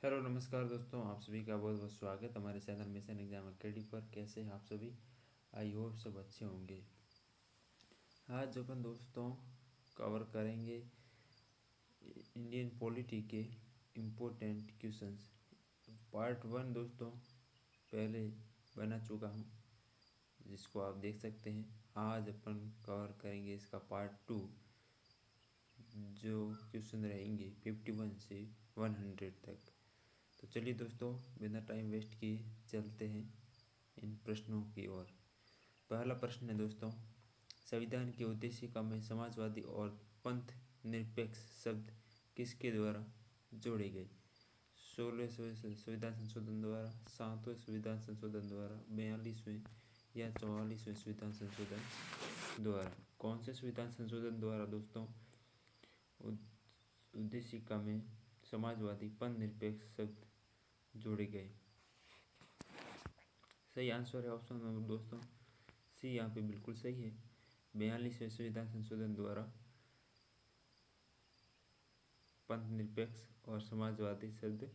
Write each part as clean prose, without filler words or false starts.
Hello नमस्कार दोस्तों, आप सभी का बहुत बहुत स्वागत हमारे चैनल मिशन एग्जाम अकेडमी पर। कैसे हैं आप सभी? आई होप सब अच्छे होंगे। आज अपन दोस्तों कवर करेंगे इंडियन पॉलिटी के इम्पोर्टेंट क्वेश्चंस। पार्ट 1 दोस्तों पहले बना चुका हूँ, जिसको आप देख सकते हैं। आज अपन कवर करेंगे इसका पार्ट 2, जो क्वेश्चन रहेंगे 51 से 100 तक। तो चलिए दोस्तों, बिना टाइम वेस्ट किए चलते हैं इन प्रश्नों की ओर। पहला प्रश्न है दोस्तों, संविधान की उद्देशिका में समाजवादी और पंथ निरपेक्ष शब्द किसके द्वारा जोड़े गए? 16वें संविधान संशोधन द्वारा, 7वें संविधान संशोधन द्वारा, 42वें या 44वें संविधान संशोधन द्वारा? कौन से संविधान संशोधन द्वारा दोस्तों उद्देशिका में समाजवादी पंथ निरपेक्ष शब्द जोड़े गए? सही आंसर है ऑप्शन नंबर दोस्तों सी, यहाँ पे बिल्कुल सही है। 42वें संविधान संशोधन द्वारा पंथ निरपेक्ष और समाजवादी शब्द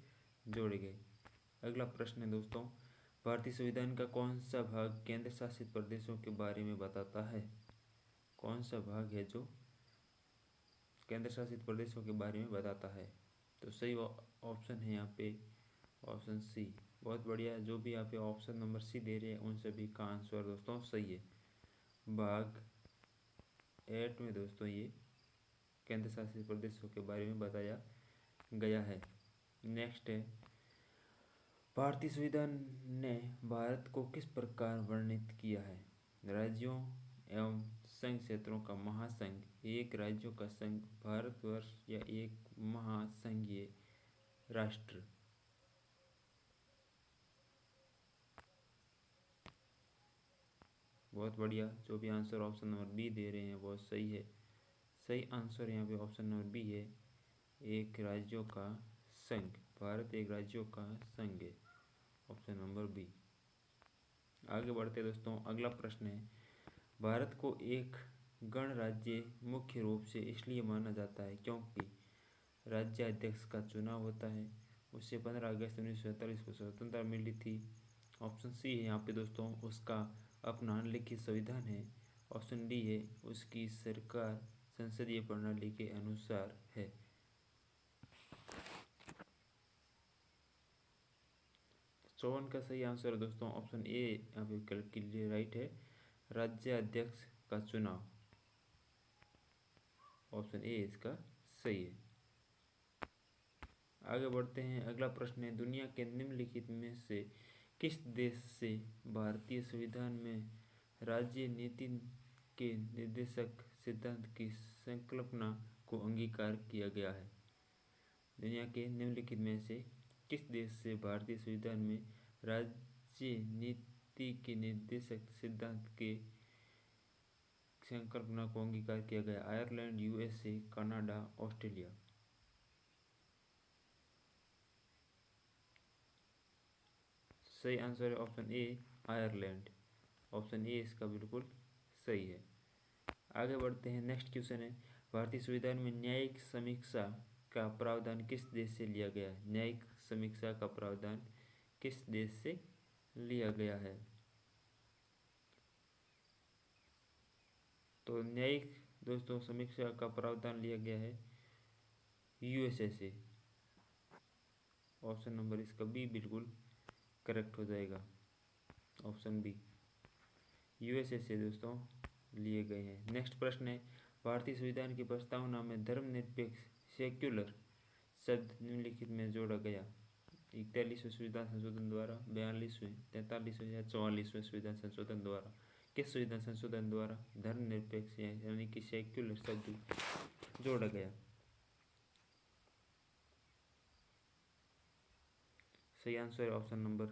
जोड़े गए। अगला प्रश्न है दोस्तों, भारतीय संविधान का कौन सा भाग केंद्र शासित प्रदेशों के बारे में बताता है? कौन सा भाग है जो केंद्र शासित प्रदेशों के बारे में बताता है? तो सही ऑप्शन है यहाँ पे ऑप्शन सी। बहुत बढ़िया, जो भी यहाँ पे ऑप्शन नंबर सी दे रहे हैं उन सभी का आंसर दोस्तों सही है। भाग 8 में दोस्तों ये केंद्र शासित प्रदेशों के बारे में बताया गया है। नेक्स्ट है, भारतीय संविधान ने भारत को किस प्रकार वर्णित किया है? राज्यों एवं संघ क्षेत्रों का महासंघ, एक राज्यों का संघ, भारतवर्ष या एक महासंघीय राष्ट्र? बहुत बढ़िया, जो भी आंसर ऑप्शन नंबर बी दे रहे हैं वो सही है। सही आंसर यहाँ पे ऑप्शन नंबर बी है, एक राज्यों का संघ। भारत एक राज्यों का संघ है, ऑप्शन नंबर बी। आगे बढ़ते दोस्तों, अगला प्रश्न है, भारत को एक गणराज्य मुख्य रूप से इसलिए माना जाता है क्योंकि राज्याध्यक्ष का चुनाव होता है, उससे 15 अगस्त 1947 को स्वतंत्रता मिली थी। ऑप्शन सी है यहाँ पे दोस्तों उसका अपना लिखित संविधान है। ऑप्शन डी है उसकी सरकार संसदीय प्रणाली के अनुसार है। चौवन का सही आंसर है दोस्तों ऑप्शन ए, यहाँ पे क्लियर राइट है, राज्याध्यक्ष का चुनाव। ऑप्शन ए इसका सही है। आगे बढ़ते हैं, अगला प्रश्न है, दुनिया के निम्नलिखित में से किस देश से भारतीय संविधान में राज्य नीति के निर्देशक सिद्धांत की संकल्पना को अंगीकार किया गया है? दुनिया के निम्नलिखित में से किस देश से भारतीय संविधान में राज्य नीति के निर्देशक सिद्धांत के संकल्पना को अंगीकार किया गया? Ireland, USA, Canada, Australia? सही आंसर है option A, Ireland. Option A इसका बिल्कुल सही है। आगे बढ़ते हैं, नेक्स्ट क्वेश्चन है, भारतीय संविधान में न्यायिक समीक्षा का प्रावधान किस देश से लिया गया है? न्यायिक समीक्षा का प्रावधान किस देश से लिया गया है? तो न्यायिक दोस्तों समीक्षा का प्रावधान लिया गया है यूएसए से। ऑप्शन नंबर इसका बी बिल्कुल करेक्ट हो जाएगा, ऑप्शन बी, यूएसए से दोस्तों लिए गए हैं। नेक्स्ट प्रश्न है, भारतीय संविधान की प्रस्तावना में धर्मनिरपेक्ष सेक्युलर शब्द निम्नलिखित में जोड़ा गया? 41वें संविधान संशोधन द्वारा, 42वें, 43वें या 44वें संविधान संशोधन द्वारा? किस संविधान संशोधन द्वारा धर्मनिरपेक्ष यानी कि सेक्युलर शब्द जोड़ा गया? सही आंसर है ऑप्शन नंबर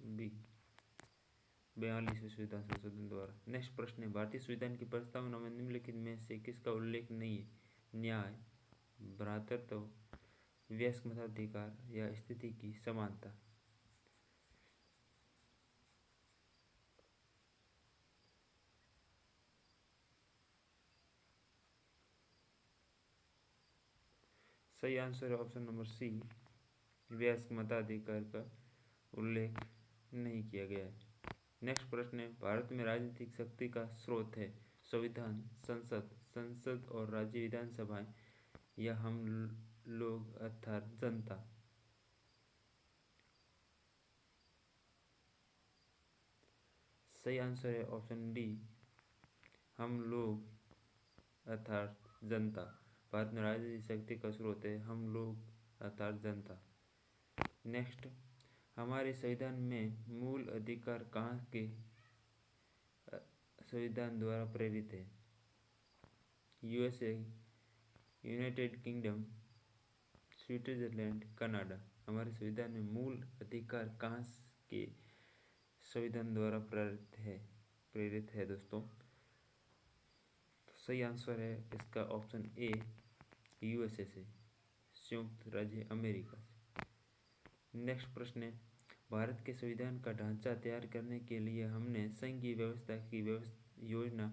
बी, 42वें संविधान संशोधन द्वारा। नेक्स्ट प्रश्न है, भारतीय संविधान की प्रस्तावना में निम्नलिखित में से किसका उल्लेख नहीं है? न्याय, भ्रातृत्व, वयस्क मताधिकार या स्थिति की समानता? सही आंसर है ऑप्शन नंबर सी, वयस्क मताधिकार का उल्लेख नहीं किया गया है। नेक्स्ट प्रश्न है, भारत में राजनीतिक शक्ति का स्रोत है संविधान, संसद, संसद और राज्य विधानसभाएं या हम लोग अर्थात जनता। सही आंसर है ऑप्शन डी, हम लोग अर्थात जनता। भारत में राजनीतिक शक्ति का स्रोत है हम लोग अर्थात जनता। नेक्स्ट, हमारे संविधान में मूल अधिकार कहाँ के संविधान द्वारा प्रेरित है? USA, United kingdom, Switzerland, Canada. हमारे संविधान में मूल अधिकार कहाँ के संविधान द्वारा प्रेरित है दोस्तों? तो सही आंसर है इसका ऑप्शन ए, यूएसए से, संयुक्त राज्य अमेरिका से। नेक्स्ट प्रश्न है, भारत के संविधान का ढांचा तैयार करने के लिए हमने संघीय व्यवस्था की योजना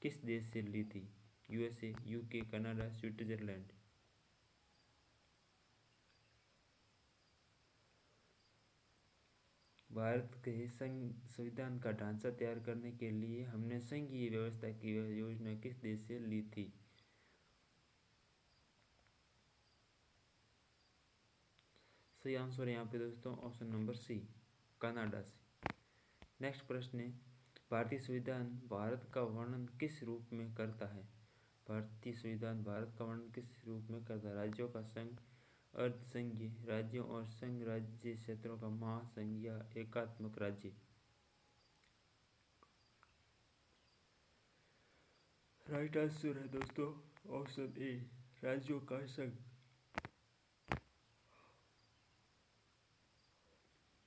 किस देश से ली थी? USA, UK, Canada, Switzerland. Bharat के संविधान का ढांचा तैयार करने के लिए हमने संघीय व्यवस्था की योजना किस देश से ली थी? सही आंसर है यहाँ पे दोस्तों ऑप्शन नंबर सी, कनाडा से। नेक्स्ट प्रश्न है, भारतीय संविधान भारत का वर्णन किस रूप में करता है? भारतीय संविधान भारत का वर्णन किस रूप में करता है? राज्यों का संघ, अर्धसंघीय राज्यों और संघ राज्य क्षेत्रों का महासंघ या एकात्मक राज्य। राइट आंसर है दोस्तों ऑप्शन ए, राज्यों का संघ।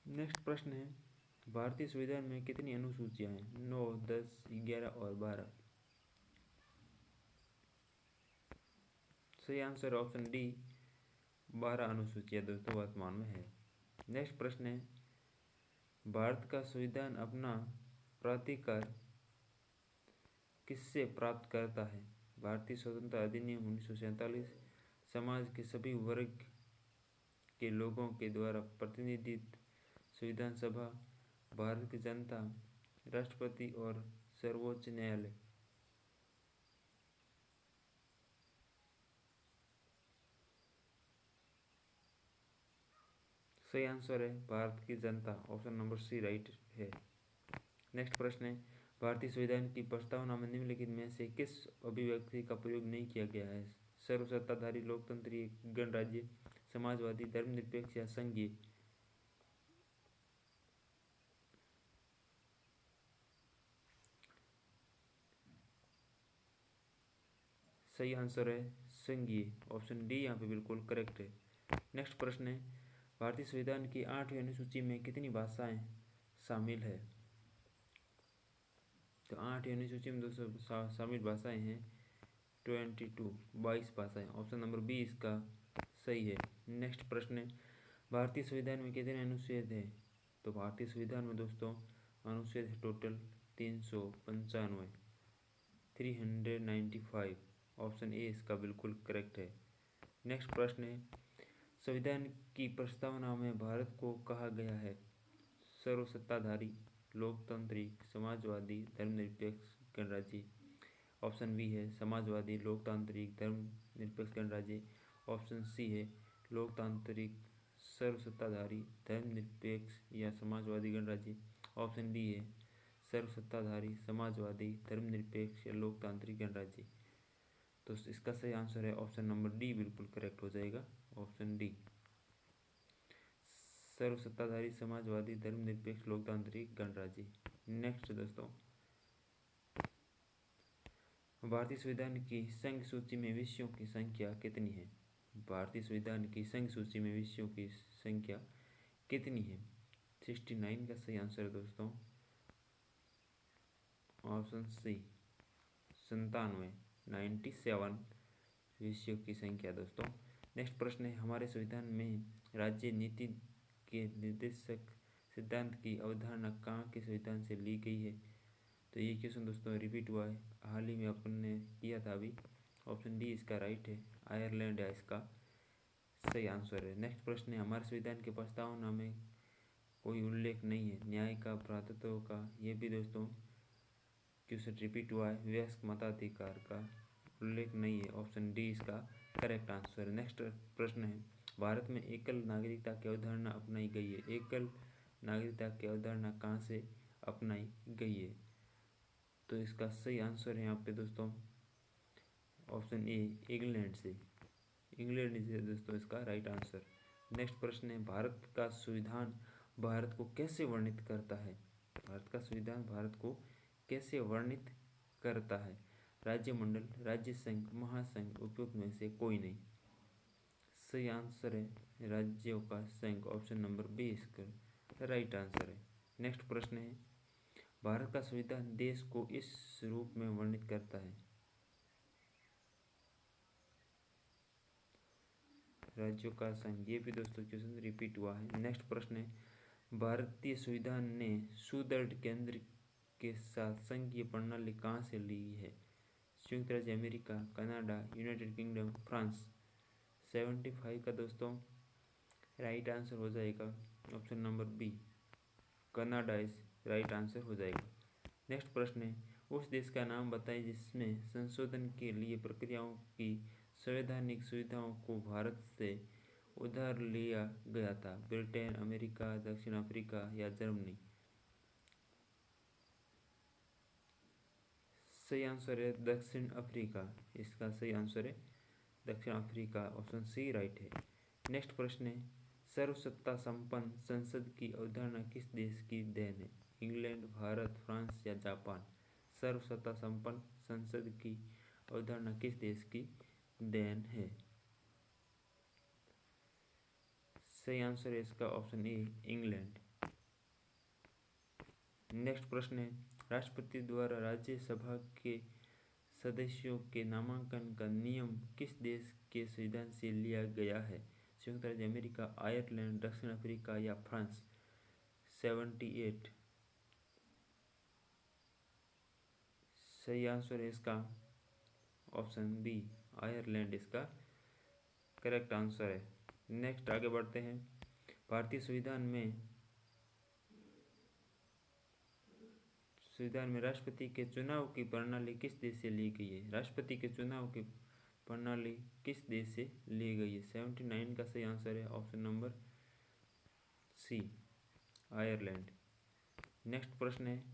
नेक्स्ट प्रश्न है, भारतीय संविधान में कितनी अनुसूचियां हैं? 9, 10, 11 और 12। सही आंसर ऑप्शन डी, 12 अनुसूचियां दोस्तों वर्तमान में है। नेक्स्ट प्रश्न है, भारत का संविधान अपना प्राधिकार किससे प्राप्त करता है? भारतीय स्वतंत्रता अधिनियम 1947, समाज के सभी वर्ग के लोगों के द्वारा प्रतिनिधित्व, संविधान सभा, भारत की जनता, राष्ट्रपति और सर्वोच्च न्यायालय। सही आंसर है भारत की जनता, ऑप्शन नंबर सी राइट है। नेक्स्ट प्रश्न है, भारतीय संविधान की प्रस्तावना में निम्नलिखित में से किस अभिव्यक्ति का प्रयोग नहीं किया गया है? सर्वसत्ताधारी, लोकतंत्री, गणराज्य, समाजवादी, धर्मनिरपेक्ष या संघीय। सही आंसर है संघीय, ऑप्शन डी यहाँ पे बिल्कुल करेक्ट है। नेक्स्ट प्रश्न है, भारतीय संविधान की 8वीं अनुसूची में कितनी भाषाएं शामिल है? तो 8वीं अनुसूची में दोस्तों शामिल भाषाएं हैं 22 भाषाएं। ऑप्शन नंबर बी इसका सही है। नेक्स्ट प्रश्न है, भारतीय संविधान में कितने अनुच्छेद हैं? तो भारतीय संविधान में दोस्तों अनुच्छेद है टोटल 395, 395। ऑप्शन ए इसका बिल्कुल करेक्ट है। नेक्स्ट प्रश्न है, संविधान की प्रस्तावना में भारत को कहा गया है सर्वसत्ताधारी, लोकतांत्रिक, समाजवादी, धर्मनिरपेक्ष, गणराज्य। ऑप्शन बी है समाजवादी, लोकतांत्रिक, धर्मनिरपेक्ष, गणराज्य। ऑप्शन सी है लोकतांत्रिक, सर्वसत्ताधारी, धर्मनिरपेक्ष या समाजवादी, गणराज्य। ऑप्शन डी है सर्वसत्ताधारी, समाजवादी, धर्मनिरपेक्ष या लोकतांत्रिक, गणराज्य। तो इसका सही आंसर है ऑप्शन नंबर डी बिल्कुल करेक्ट हो जाएगा, ऑप्शन डी, सर्वसत्ताधारी, समाजवादी, धर्मनिरपेक्ष, लोकतांत्रिक, गणराज्य। नेक्स्ट दोस्तों, भारतीय संविधान की संघ सूची में विषयों की संख्या कितनी है? भारतीय संविधान की संघ सूची में विषयों की संख्या कितनी है? 69 का सही आंसर है दोस्तों ऑप्शन सी, 97, 97 विषयों की संख्या दोस्तों। नेक्स्ट प्रश्न है, हमारे संविधान में राज्य नीति के निर्देशक सिद्धांत की अवधारणा कहाँ के संविधान से ली गई है? तो ये क्वेश्चन दोस्तों रिपीट हुआ है, हाल ही में अपन ने किया था अभी। ऑप्शन डी इसका राइट है, आयरलैंड है इसका सही आंसर है। नेक्स्ट प्रश्न है, हमारे संविधान के प्रस्तावना में कोई उल्लेख नहीं है न्याय का, भ्रातृत्व का, ये भी दोस्तों क्वेश्चन रिपीट हुआ है। वयस्क मताधिकार का उल्लेख नहीं है, ऑप्शन डी इसका करेक्ट आंसर है। नेक्स्ट प्रश्न है, भारत में एकल नागरिकता की अवधारणा अपनाई गई है। एकल नागरिकता की अवधारणा कहाँ से अपनाई गई है? तो इसका सही आंसर है यहाँ पे दोस्तों ऑप्शन ए, इंग्लैंड से। इंग्लैंड इज दोस्तों इसका राइट आंसर। नेक्स्ट प्रश्न है, भारत का संविधान भारत को कैसे वर्णित करता है? भारत का संविधान भारत को कैसे वर्णित करता है? राज्य मंडल, राज्य संघ, महासंघ, उपयुक्त में से कोई नहीं। सही आंसर है राज्यों का संघ, ऑप्शन नंबर बी इसका राइट आंसर है। नेक्स्ट प्रश्न है, भारत का संविधान देश को इस रूप में वर्णित करता है। राज्यों का संघ, ये भी दोस्तों क्वेश्चन रिपीट हुआ है। नेक्स्ट प्रश्न है, भारतीय संविधान ने सुदृढ़ केंद्र के साथ संघीय प्रणाली कहाँ से ली है? संयुक्त राज्य America, Canada, United kingdom, France. 75 का दोस्तों राइट आंसर हो जाएगा ऑप्शन नंबर बी, कनाडा इस राइट आंसर हो जाएगा। नेक्स्ट प्रश्न है, उस देश का नाम बताएं जिसमें संशोधन के लिए प्रक्रियाओं की संवैधानिक सुविधाओं को भारत से उधार लिया गया था। ब्रिटेन, अमेरिका, दक्षिण अफ्रीका या जर्मनी। सही आंसर है दक्षिण अफ्रीका, इसका सही आंसर है दक्षिण अफ्रीका, ऑप्शन सी राइट है। नेक्स्ट प्रश्न है, सर्वसत्ता संपन्न संसद की अवधारणा किस देश की देन है? इंग्लैंड, भारत, फ्रांस या जापान। सर्वसत्ता संपन्न संसद की अवधारणा किस देश की देन है? सही आंसर है इसका ऑप्शन ए, इंग्लैंड। नेक्स्ट प्रश्न है, राष्ट्रपति द्वारा राज्यसभा के सदस्यों के नामांकन का नियम किस देश के संविधान से लिया गया है? संयुक्त राज्य अमेरिका, आयरलैंड, दक्षिण अफ्रीका या फ्रांस। 78 सही आंसर है इसका ऑप्शन बी, आयरलैंड इसका करेक्ट आंसर है। नेक्स्ट आगे बढ़ते हैं, भारतीय संविधान में राष्ट्रपति के चुनाव की प्रणाली किस देश से ली गई है? राष्ट्रपति के चुनाव की प्रणाली किस देश से ली गई है? 79 का सही आंसर है option number C, Ireland. Next प्रश्न है,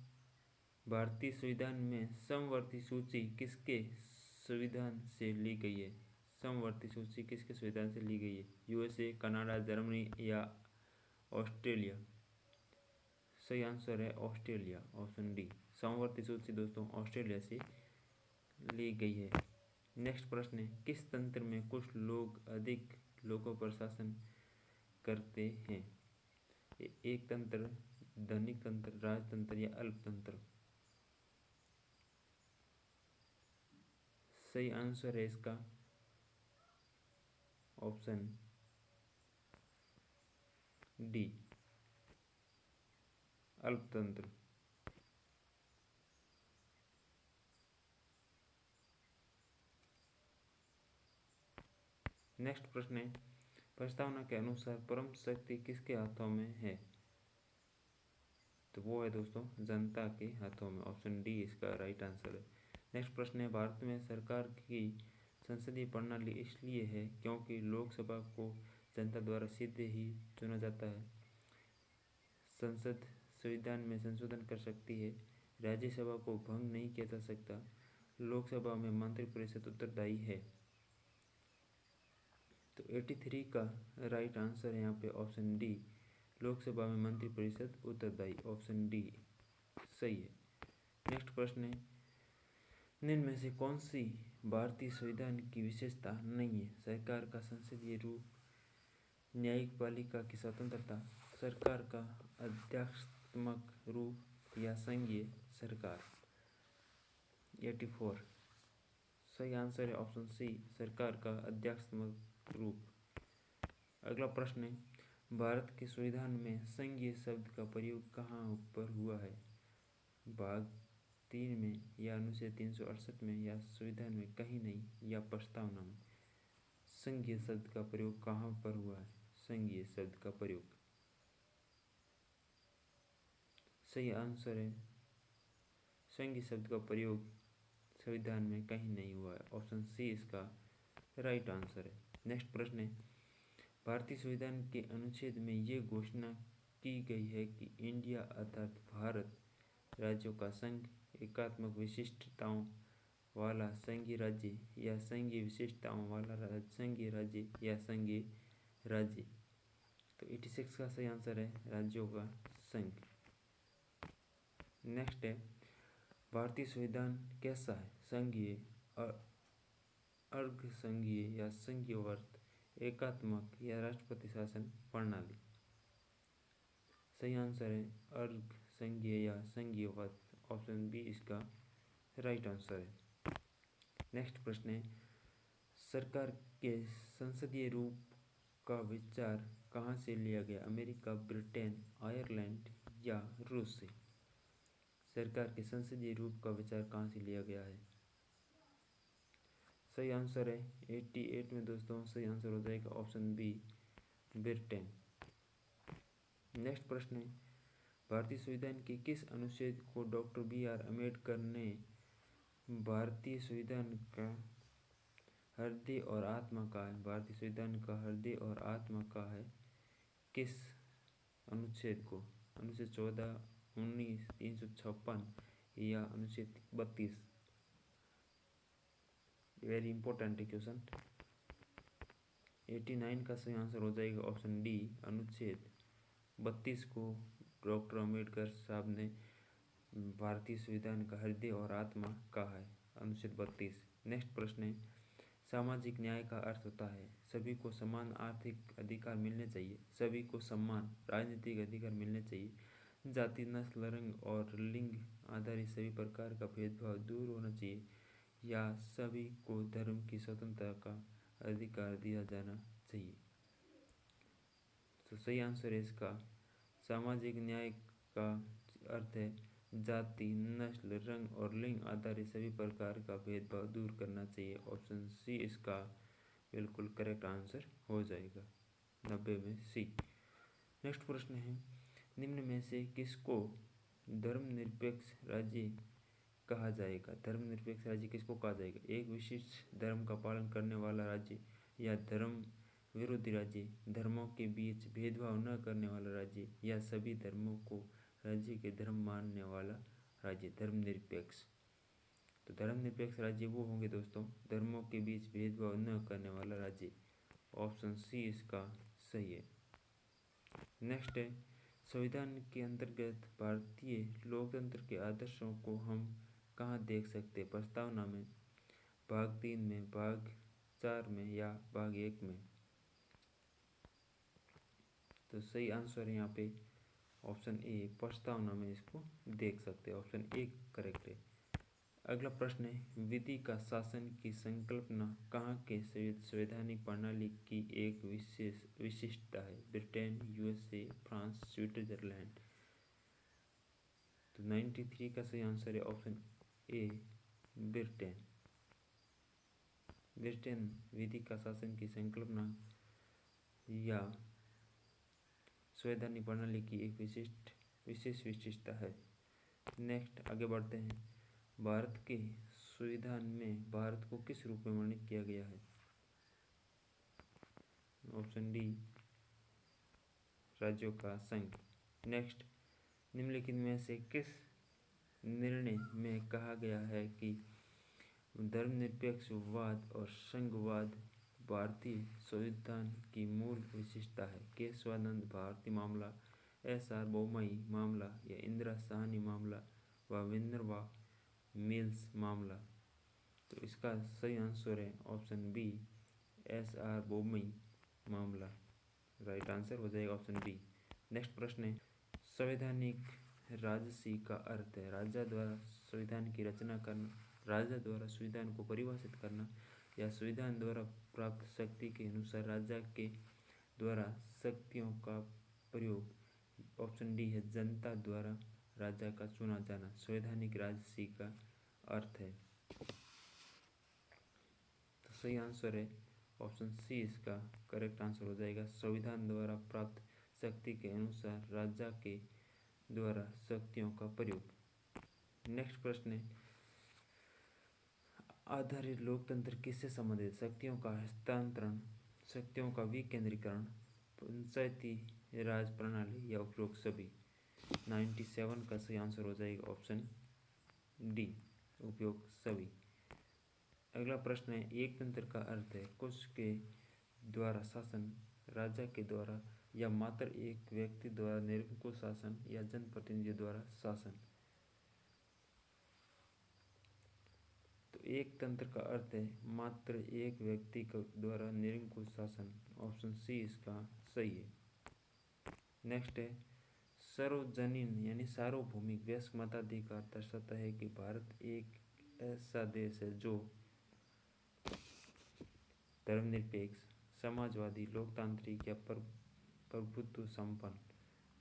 भारतीय संविधान में समवर्ती सूची किसके संविधान से ली गई है? समवर्ती सूची किसके संविधान से ली गई है? यूएसए, कनाडा, जर्मनी या ऑस्ट्रेलिया। सही आंसर है ऑस्ट्रेलिया, ऑप्शन डी। समवर्ती सूची दोस्तों ऑस्ट्रेलिया से ली गई है। नेक्स्ट प्रश्न है, किस तंत्र में कुछ लोग अधिक लोगों पर शासन करते हैं? एक तंत्र, धनिक तंत्र, राजतंत्र या अल्पतंत्र। सही आंसर है इसका ऑप्शन डी, अल्पतंत्र। नेक्स्ट प्रश्न है, प्रस्तावना के अनुसार परम शक्ति किसके हाथों में है? तो वो है दोस्तों जनता के हाथों में, ऑप्शन डी इसका राइट आंसर है। नेक्स्ट प्रश्न है, भारत में सरकार की संसदीय प्रणाली इसलिए है क्योंकि लोकसभा को जनता द्वारा सीधे ही चुना जाता है। संसद संविधान में संशोधन कर सकती है, राज्यसभा को भंग नहीं किया जा सकता, लोकसभा में मंत्रिपरिषद उत्तरदायी है। तो 83 का राइट आंसर है यहाँ पे ऑप्शन डी, लोकसभा में मंत्रिपरिषद उत्तरदायी, ऑप्शन डी सही है। नेक्स्ट प्रश्न है, निम्न में से कौन सी भारतीय संविधान की विशेषता नहीं है? सरकार का संसदीय रूप, न्यायिक पालिका की स्वतंत्रता, सरकार का अध्यात्मक रूप या संघीय सरकार। 84 सही आंसर है ऑप्शन सी, सरकार का अध्यात्मक रूप। अगला प्रश्न है, भारत के संविधान में संघीय शब्द का प्रयोग कहाँ पर हुआ है? भाग 3 में या अनुच्छेद 368 में या संविधान में कहीं नहीं या प्रस्तावना में। संघीय शब्द का प्रयोग कहाँ पर हुआ है? संघीय शब्द का प्रयोग, सही आंसर है संघीय शब्द का प्रयोग संविधान में कहीं नहीं हुआ है। ऑप्शन सी इसका राइट आंसर है। नेक्स्ट प्रश्न है, भारतीय संविधान के अनुच्छेद में ये घोषणा की गई है कि इंडिया अर्थात भारत राज्यों का संघ एकात्मक विशिष्टताओं वाला संघीय राज्य या संघीय विशिष्टताओं वाला संघीय राज्य या संघीय राज्य। तो 86 का सही आंसर है राज्यों का संघ। नेक्स्ट है, भारतीय संविधान कैसा है? संघीय, अर्ध संघीय या संघीयवर्त, एकात्मक या राष्ट्रपति शासन प्रणाली। सही आंसर है अर्ध संघीय या संघीयवर्त। ऑप्शन बी इसका राइट आंसर है। नेक्स्ट प्रश्न है, सरकार के संसदीय रूप का विचार कहाँ से लिया गया? अमेरिका, ब्रिटेन, आयरलैंड या रूस से? सरकार के संसदीय रूप का विचार कहाँ से लिया गया है? सही आंसर है 88 में दोस्तों सही आंसर हो जाएगा ऑप्शन बी ब्रिटेन। नेक्स्ट प्रश्न है, भारतीय संविधान के किस अनुच्छेद को डॉक्टर बी.आर. अम्बेडकर ने भारतीय संविधान का हृदय और आत्मा कहा है? भारतीय संविधान का हृदय और आत्मा कहा है किस अनुच्छेद को? अनुच्छेद 14, 19, 356 या अनुच्छेद 32? Very important question. 89 का सही आंसर हो जाएगा ऑप्शन डी अनुच्छेद 32 को डॉक्टर अम्बेडकर साहब ने भारतीय संविधान का हृदय और आत्मा कहा है, अनुच्छेद 32। नेक्स्ट प्रश्न है, सामाजिक न्याय का अर्थ होता है सभी को समान आर्थिक अधिकार मिलने चाहिए, सभी को समान राजनीतिक अधिकार मिलने चाहिए, जाति, नस्ल, रंग और लिंग आधारित सभी प्रकार का भेदभाव दूर होना चाहिए, या सभी को धर्म की स्वतंत्रता का अधिकार दिया जाना चाहिए। तो सही आंसर है इसका सामाजिक न्याय का अर्थ है जाति, नस्ल, रंग और लिंग आधारित सभी प्रकार का भेदभाव दूर करना चाहिए। ऑप्शन सी इसका बिल्कुल करेक्ट आंसर हो जाएगा 90 में सी। नेक्स्ट प्रश्न है, निम्न में से किसको धर्मनिरपेक्ष राज्य कहा जाएगा? धर्मनिरपेक्ष राज्य किसको कहा जाएगा? एक विशिष्ट धर्म का पालन करने वाला राज्य या धर्म विरोधी राज्य, धर्मों के बीच भेदभाव न करने वाला राज्य या सभी धर्मों को राज्य के धर्म मानने वाला राज्य। धर्मनिरपेक्ष, तो धर्मनिरपेक्ष राज्य वो होंगे दोस्तों धर्मों के बीच भेदभाव न करने वाला राज्य। ऑप्शन सी इसका सही है। नेक्स्ट है, संविधान के अंतर्गत भारतीय लोकतंत्र के आदर्शों को हम कहाँ देख सकते हैं? प्रस्तावना में, भाग 3 में, भाग 4 में या भाग 1 में? तो सही आंसर है यहाँ पे ऑप्शन ए प्रस्तावना में इसको देख सकते हैं। ऑप्शन ए करेक्ट है। अगला प्रश्न है, विधि का शासन की संकल्पना कहाँ के संवैधानिक प्रणाली की एक विशिष्टता है? Britain, USA, France, Switzerland? तो 93 का सही आंसर है ऑप्शन ए ब्रिटेन। ब्रिटेन विधि का शासन की संकल्पना या संवैधानिक प्रणाली की एक विशेष विशेषता है। नेक्स्ट आगे बढ़ते हैं, भारत के संविधान में भारत को किस रूप में वर्णित किया गया है? ऑप्शन डी राज्यों का संघ। नेक्स्ट, निम्नलिखित में से किस निर्णय में कहा गया है कि धर्मनिरपेक्षवाद और संघवाद भारतीय संविधान की मूल विशेषता है? केशवानंद भारती मामला, एस.आर. बोमई मामला या इंदिरा साहनी मामला व विनर्वा मिल्स मामला? तो इसका सही आंसर है ऑप्शन बी एस.आर. बोमई मामला। राइट आंसर हो जाएगा ऑप्शन बी। नेक्स्ट प्रश्न है, संवैधानिक राजसी का अर्थ है राजा द्वारा संविधान की रचना करना, राजा द्वारा संविधान को परिभाषित करना या संविधान द्वारा प्राप्त शक्ति के अनुसार राजा के द्वारा शक्तियों का प्रयोग। ऑप्शन डी है जनता द्वारा राजा का चुना जाना संवैधानिक राजसी का अर्थ है। तो सही आंसर है ऑप्शन सी इसका करेक्ट आंसर हो जाएगा। संविधान द्वारा प्राप्त शक्ति के अनुसार राजा के द्वारा शक्तियों का प्रयोग। नेक्स्ट प्रश्न है, आधारित लोकतंत्र किससे संबंधित? शक्तियों का हस्तांतरण, शक्तियों का विकेंद्रीकरण, पंचायती राज प्रणाली या उपयोग सभी। 97 का सही आंसर हो जाएगा ऑप्शन डी, उपयोग सभी। अगला प्रश्न है, एक तंत्र का अर्थ है कुछ के द्वारा शासन, राजा के द्वारा या मात्र एक व्यक्ति द्वारा निरंकुश शासन या जनप्रतिनिधियों द्वारा शासन। तो एक तंत्र का अर्थ है मात्र एक व्यक्ति के द्वारा निरंकुश शासन। ऑप्शन सी इसका सही है। नेक्स्ट है, सार्वजनीन यानी सार्वभौमिक वयस्क मताधिकार दर्शाता है कि भारत एक ऐसा देश है जो धर्मनिरपेक्ष, समाजवादी, लोकतांत्रिक या प्रभुत्व संपन्न।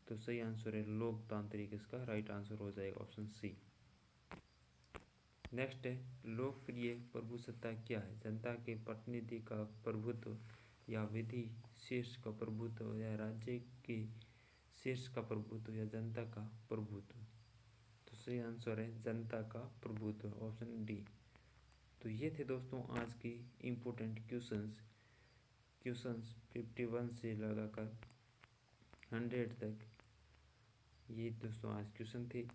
तो सही आंसर है लोकतांत्रिक, इसका राइट आंसर हो जाएगा ऑप्शन सी। नेक्स्ट है, लोकप्रिय प्रभुसत्ता क्या है? जनता के प्रतिनिधि का प्रभुत्व या विधि शीर्ष का प्रभुत्व या राज्य के शीर्ष का प्रभुत्व या जनता का प्रभुत्व। तो सही आंसर है जनता का प्रभुत्व, ऑप्शन डी। तो ये थे दोस्तों आज की इम्पोर्टेंट क्वेश्चंस 51 से लगाकर 100 तक। ये दोस्तों आज क्वेश्चन थे।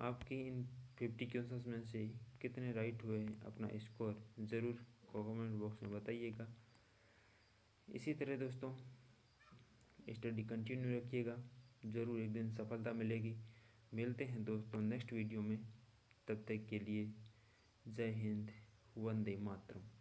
आपके इन 50 क्वेश्चंस में से कितने राइट हुए अपना स्कोर ज़रूर कमेंट बॉक्स में बताइएगा। इसी तरह दोस्तों स्टडी कंटिन्यू रखिएगा, ज़रूर एक दिन सफलता मिलेगी। मिलते हैं दोस्तों नेक्स्ट वीडियो में, तब तक के लिए जय हिंद, वंदे मातरम।